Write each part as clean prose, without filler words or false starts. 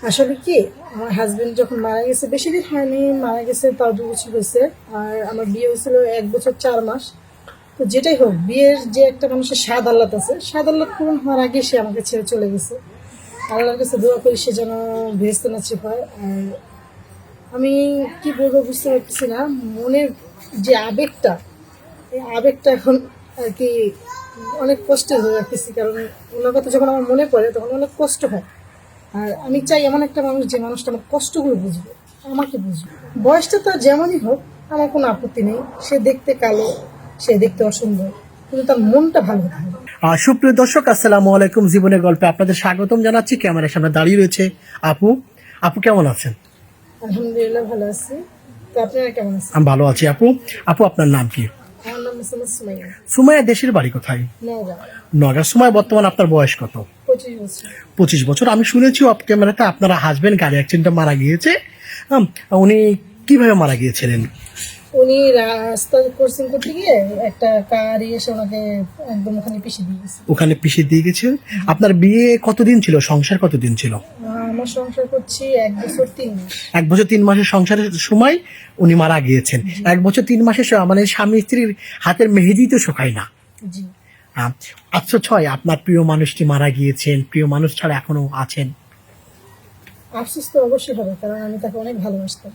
আসলে কি, আমার হাজবেন্ড যখন মারা গেছে বেশি দিন হয়নি, মারা গেছে তাও 2 বছর হয়েছে। আর আমার বিয়ে হয়েছিল 1 বছর 4 মাস। তো যেটাই হোক, বিয়ের যে একটা মানুষের স্বাদ আহ্লাদ আছে, স্বাদ আহ্লাদ পূরণ হওয়ার আগে সে আমাকে ছেড়ে চলে গেছে। আল্লাহর কাছে দোয়া করি সে যেন বেহেশত নসিব হয়। আর আমি কি বলবো বুঝতে পারতেছি না, মনের যে আবেগটা, এই আবেগটা এখন আর কি অনেক কষ্টে ধরে রাখতেছি। কারণ ওনার কথা যখন আমার মনে পড়ে তখন অনেক কষ্ট হয়। আর আমি চাই এমন একটা মানুষ যে মানুষটা আমার কষ্টগুলো বুঝবে, আমাকে বুঝবে। বয়সটা তার যেমনই হোক, আমার কোনো আপত্তি নেই। সে দেখতে কালো, সে দেখতে অসুন্দর, কিন্তু তার মনটা ভালো হতে হবে। সুপ্রিয় দর্শক, আসসালামু আলাইকুম। জীবনের গল্পে আপনাদের স্বাগতম জানাচ্ছি। ক্যামেরার সামনে দাঁড়িয়ে রয়েছে আপু। আপু কেমন আছেন? আলহামদুলিল্লাহ ভালো আছি। তো আপনারা কেমন আছেন? আমি ভালো আছি আপু। আপু আপনার নাম কি? আমার নাম মোসাম্মদ সুমাইয়া, সুমাইয়া দেশের বাড়ি কোথায়? নওগাঁ। নগা। সুমাইয়া বর্তমান আপনার বয়স কত? 25 বছর। 25 বছর। আমি শুনেছি অফ ক্যামেরাতে আপনার হাজবেন্ড গাড়ি অ্যাক্সিডেন্টে মারা গিয়েছে। উনি কিভাবে মারা গিয়েছিলেন? উনি রাস্তা ক্রসিং করতে গিয়ে একটা কার এসে ওনাকে একদম ওখানে পিষে দিয়ে গেছে। ওখানে পিছিয়ে দিয়ে গেছেন। আপনার বিয়ে কতদিন ছিল, সংসার কতদিন ছিল? আমার সংসার করছি 1 বছর 3 মাস। 1 বছর 3 মাসের সংসারের সময় উনি মারা গিয়েছেন। 1 বছর 3 মাসের মানে স্বামী স্ত্রীর হাতের মেহেদি তো শোকায় না। জি। আফসোস হয় আপনার প্রিয় মানুষটি মারা গিয়েছেন, প্রিয় মানুষ ছাড়া এখনো আছেন। আফসোস তো অবশ্যই হবে, কারণ আমি তাকে অনেক ভালোবাসতাম।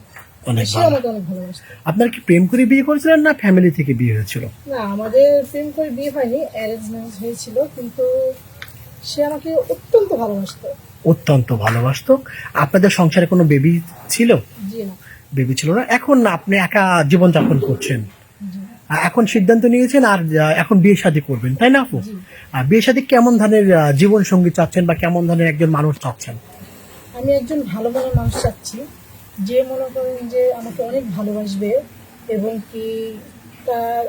অনেক সে ভালো। আমাকে অনেক ভালোবাসতো। আপনার কি প্রেম করে বিয়ে করেছিলেন না ফ্যামিলি থেকে বিয়ে হয়েছিল? না, আমাদের প্রেম করে বিয়ে হয়নি, অ্যারেঞ্জ ম্যারেজ হয়েছিল। কিন্তু সে আমাকে অত্যন্ত ভালোবাসতো। অত্যন্ত ভালোবাসতো। আপনাদের সংসারে কোনো বেবি ছিল? জি না। বেবি ছিল না। এখন আপনি একা জীবনযাপন করছেন। জি। এখন সিদ্ধান্ত নিয়েছেন আর এখন বিয়ে শাদী করবেন, তাই না আপু? জি। আর বিয়ে শাদী কেমন ধরনের জীবন সঙ্গী চাচ্ছেন বা কেমন ধরনের একজন মানুষ চাচ্ছেন? আমি একজন ভালো মনের মানুষ চাচ্ছি, যে মনে করেন যে আমাকে অনেক ভালোবাসবে এবং কি তার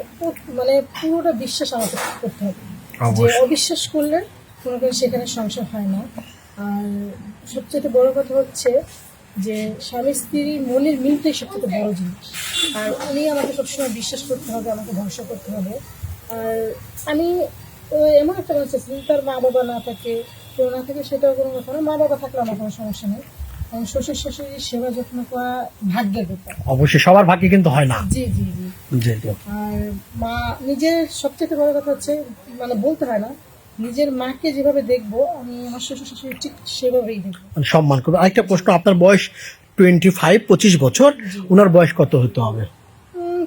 মানে পুরোটা বিশ্বাস আমাকে করতে হবে। যে অবশ্যই। অবিশ্বাস করলে মনে করেন সেখানে সংসার হয় না। আর সবচেয়ে বড় কথা হচ্ছে যে স্বামী স্ত্রীর মনের মিলটাই সবচেয়ে বড় জিনিস। আর উনি আমাকে সবসময় বিশ্বাস করতে হবে, আমাকে ভরসা করতে হবে। আর আমি এমন একটা মানুষ আছি, তার মা বাবা না থাকে, কেউ না থাকে, সেটাও কোনো কথা না। মা বাবা থাকলে আমার কোনো সমস্যা নেই। কারণ শ্বশুর শাশুড়ির সেবা যত্ন করা ভাগ্যের ব্যাপার। অবশ্যই সবার ভাগ্যে কিন্তু হয় না। জি জি জি। জি। আর মা, নিজের সবচেয়ে বড় কথা হচ্ছে, মানে বলতে হয় না, নিজের মাকে যেভাবে দেখবো আমি আমার শ্বশুর শাশুড়ি ঠিক সেভাবেই দেখবো। মানে সম্মান করবে। আরেকটা প্রশ্ন, আপনার বয়স 25 25 বছর, জি। ওনার বয়স কত হতে হবে?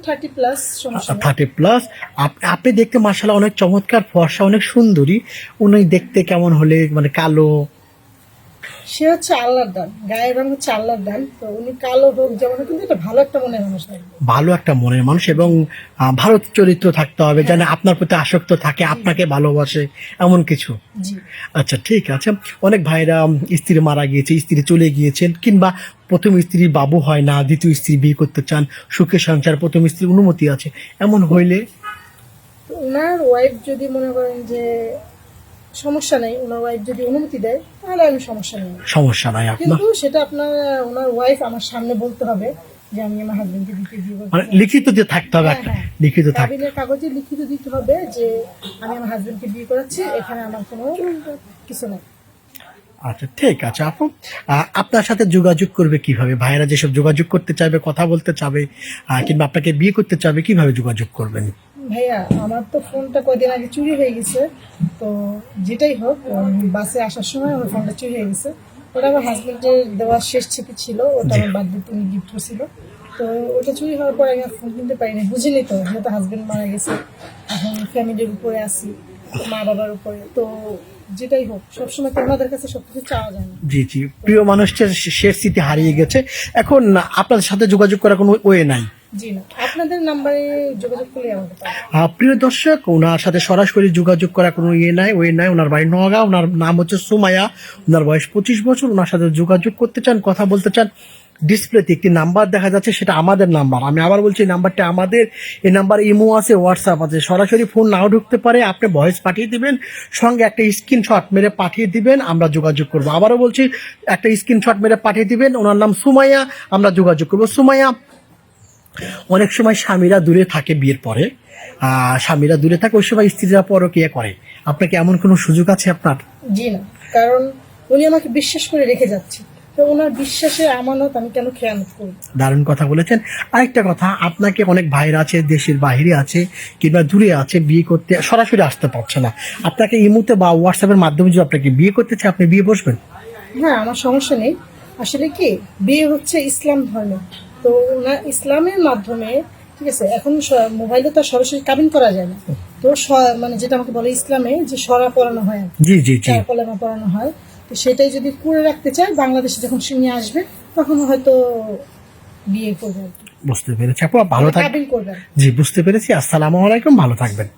30+ সমস্যা নেই। 30+। আপনি দেখতে মার্শাল্লাহ অনেক চমৎকার, ফর্সা, অনেক সুন্দরী। উনি দেখতে কেমন হলে, মানে কালো? সে হচ্ছে আল্লাহর দান, গায়ের রং হচ্ছে আল্লাহর দান। তো উনি কালো হোক যেমন হোক, কিন্তু এটা ভালো একটা মনের মানুষ লাগবে। ভালো একটা মনের মানুষ এবং ভালো চরিত্র থাকতে হবে, যেন আপনার প্রতি আসক্ত থাকে, আপনাকে ভালোবাসে, এমন কিছু। জি। আচ্ছা, ঠিক আছে। অনেক ভাইরা স্ত্রী মারা গিয়েছে, স্ত্রী চলে গিয়েছেন, কিংবা প্রথম স্ত্রীর বাবু হয় না, দ্বিতীয় স্ত্রী বিয়ে করতে চান, সুখের সংসার, প্রথম স্ত্রীর অনুমতি আছে, এমন হইলে? তো ওনার ওয়াইফ যদি মনে করেন যে সমস্যা নেই, ওনার ওয়াইফ যদি অনুমতি দেয় তাহলে আমি সমস্যা নেই। সমস্যা নাই আপনার? কিন্তু সেটা আপনার, ওনার ওয়াইফ আমার সামনে বলতে হবে যে আমি আমার হাজবেন্ডকে দিতে দিব। মানে লিখিত যে থাকতে হবে একটা, লিখিত থাকতে। কাবিনের কাগজে লিখিত দিতে হবে যে আমি আমার হাজবেন্ডকে বিয়ে করাচ্ছি, এখানে আমার কোনো কিছু নেই। আচ্ছা, ঠিক আছে আপু। আপনার সাথে যোগাযোগ করবে কিভাবে? ভাইয়েরা যেসব যোগাযোগ করতে চাইবে, কথা বলতে চাবে, কিংবা আপনাকে বিয়ে করতে চাবে, কিভাবে যোগাযোগ করবেন? ভাইয়া, আমার তো ফোনটা কয়দিন আগে চুরি হয়ে গেছে। তো যেটাই হোক, বাসে আসার সময় আমার ফোনটা চুরি হয়ে গেছে। ওটা আমার হাজবেন্ডের দেওয়ার শেষ ছিপি ছিল, ওটা আমার বার্থডে তুমি গিফট করছিল। তো ওটা চুরি হওয়ার পর আমি আর ফোন কিনতে পারিনি। বুঝিনি তো, যেহেতু হাজবেন্ড মারা গেছে, এখন ফ্যামিলির উপরে আসি, মা বাবার উপরে। তো যেটাই হোক, সবসময় তো ওনাদের কাছে সবকিছু চাওয়া যায় না। জি জি। প্রিয় মানুষটার শেষ স্মৃতি হারিয়ে গেছে, এখন আপনাদের সাথে যোগাযোগ করার কোনো ওয়ে নাই? জি না, আপনাদের নাম্বারে যোগাযোগ করলে আমাকে পাবেন। প্রিয় দর্শক, ওনার সাথে সরাসরি যোগাযোগ করার কোনো ওয়ে নাই। ওনার বাড়ি নওগাঁ, ওনার নাম হচ্ছে সুমাইয়া, ওনার বয়স 25 বছর। ওনার সাথে যোগাযোগ করতে চান, কথা বলতে চান, ডিসপ্লেতে একটি নাম্বার দেখা যাচ্ছে, সেটা আমাদের নাম্বার। আমি আবার বলছি, এই নাম্বারটা আমাদের। এই নাম্বার ইমো আছে, হোয়াটসঅ্যাপ আছে। সরাসরি ফোন নাও ঢুকতে পারে, আপনি ভয়েস পাঠিয়ে দিবেন, সঙ্গে একটা স্ক্রিনশট মেরে পাঠিয়ে দিবেন, আমরা যোগাযোগ করবো। আবারও বলছি, একটা স্ক্রিনশট মেরে পাঠিয়ে দিবেন, ওনার নাম সুমাইয়া, আমরা যোগাযোগ করবো। সুমাইয়া, অনেক সময় স্বামীরা দূরে থাকে বিয়ের পরে, স্বামীরা দূরে থাকে, ওই সময় স্ত্রীরা পরকীয়া করে, আপনাকে এমন কোনো সুযোগ আছে আপনার? জি না, কারণ উনি আমাকে বিশ্বাস করে রেখে যাচ্ছে। তো ওনার বিশ্বাসের আমানত আমি কেন খেয়ানত করবো? দারুণ কথা বলেছেন। আরেকটা কথা, আপনাকে অনেক ভাইরা আছে দেশের বাইরে আছে কিংবা দূরে আছে, বিয়ে করতে সরাসরি আসতে পারছে না, আপনাকে ইমুতে বা হোয়াটসঅ্যাপের মাধ্যমে যদি আপনাকে বিয়ে করতে চায়, আপনি বিয়ে বসবেন? হ্যাঁ, আমার সমস্যা নেই। আসলে কি, বিয়ে হচ্ছে ইসলাম ধর্ম, তো ওনার ইসলামের মাধ্যমে, ঠিক আছে, এখন মোবাইলে তো আর সরাসরি কাবিন করা যায় না। তো মানে যেটা আমাকে বলে ইসলামে যে সরা পড়ানো হয় আর কি, জি জি জি, চার কলেমা পড়ানো হয়। তো সেটাই যদি করে রাখতে চায়, বাংলাদেশে যখন সে নিয়ে আসবে তখন হয়তো বিয়ে করবে আর কি, বুঝতে পেরেছি আপু, ভালো থাকবেন। কাবিন করবে আর কি। জি বুঝতে পেরেছি। আসসালামু আলাইকুম, ভালো থাকবেন।